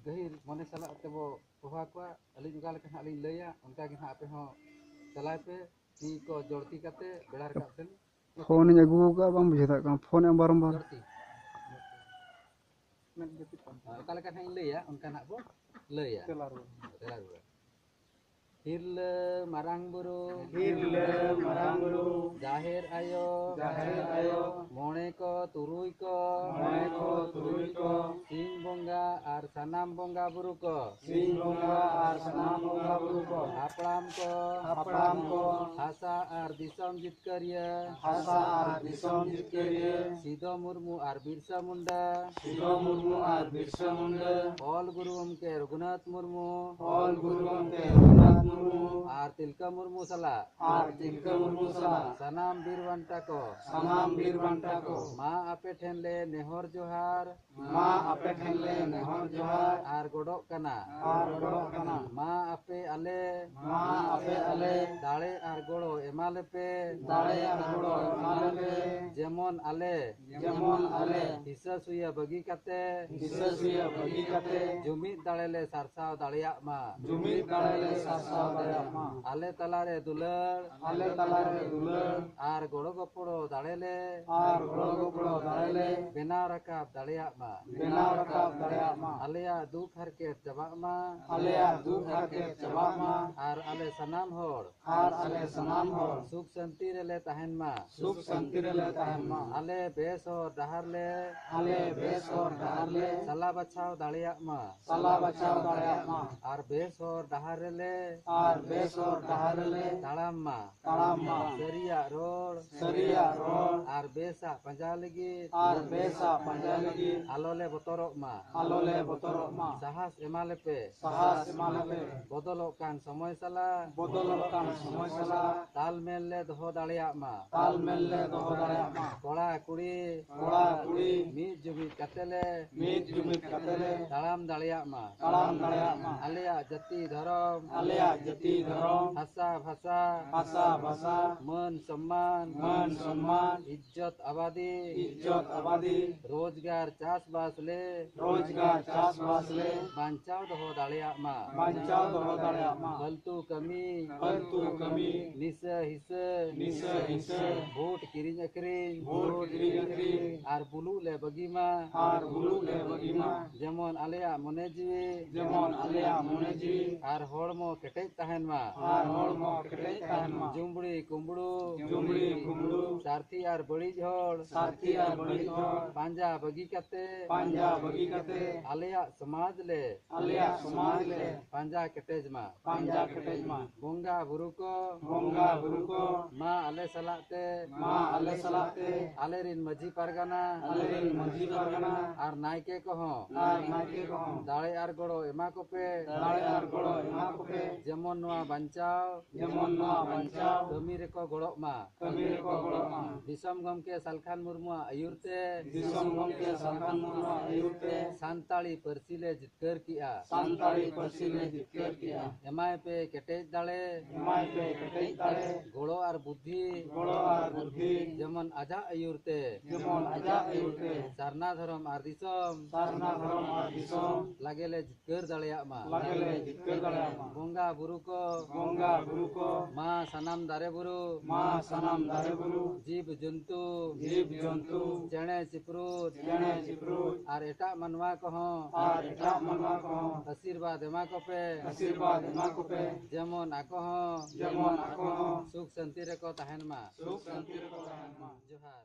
गहिर मने साला तेबो पोहा को अली जुगा लेके हाली लैया उनका के हां पे हो चलाय पे ती को जोड़ती करते बेड़ा रखा सन फोन ᱤᱧ ᱟᱹᱜᱩ ᱟᱠᱟᱫ ᱵᱟᱢ ᱵᱩᱡᱷᱟᱹᱣ ᱫᱟᱲᱮᱭᱟᱜ ᱠᱟᱱᱟ ᱯᱷᱳᱱ ᱮᱢ ᱵᱟᱨᱚᱢᱵᱟᱨ जोड़ती का लेका हां लैया उनका ना बो लैया हिरले marang buru jahir ayo mone ko turuy ko sing bonga ar sanam bonga buru ko haplam ko hasa ar disom jitkariya sido murmu ar birsa munda all guru umke raghunath murmu আর তিলকা মুরমু সালা সানাম বীরবান্টা কো মা আপে ঠেনলে নেহর জোহার আর গড়ক কানা মা আপে আলে দাড়ে আর গড়ো এমালে pay যেমন আলে হিসা সুইয়া বগি কাতে জুমিত দাড়েলে সারসাও দাড়িয়া মা ale talare dular ar goro goporo dalele benaw rakab daleya ma aleya duk harket jaba ma ar ale sanam hor suk santi rele tahen ma ale bes hor dahar le sala bachao daleya ma ar bes hor dahar rele talam ma seria ror ar besa panjang lagi alole botorok ma sahas emalepe bodolokkan somoy sala tal melle doho daleya ma kola kuri mid jumit katele talam daleya ma aleya jati dharam hasa bhasa मन सम्मान इज्जत आबादी रोजगार चास बास ले बांचाव दहो दाड़िया मा गलतू कमी निसे हिस्से वोट किरिंग अकरिंग आर बुलू ले बगी मा जेमन आलेया मने जीवी आर होड़मो केटेज ताहेन मा जुमड़ी कुमड़ू सारथी आर बड़ी झोड़ पांजा बगी कते आलेया समाज ले पांजा केटेज मा बोंगा बुरु को माँ आले सलाते आले रिन मजी परगना आर नायके को हो दाड़े आर गड़ो एमा को पे जेमन नोआ बंचाव कमी रेको गड़ो मा दिसम गमके सालखान मुर्मु आयुरते सान्ताली परसिले जितकर किया एमाय पे केटेज दाड़े गड़ो आर बुद्धि जेमन आजा आयुरते सारना धर्म आर दिसम लागेले जितकर दाड़िया मा बोंगा बुरु को माँ सनाम दारे बुरु जीव जंतु चेणे चिपरूत आर एटा मनवा कहो आशीर्वाद एमा को पे जेमन आको हो सुख शांति रे को ताहेन मा जोहार।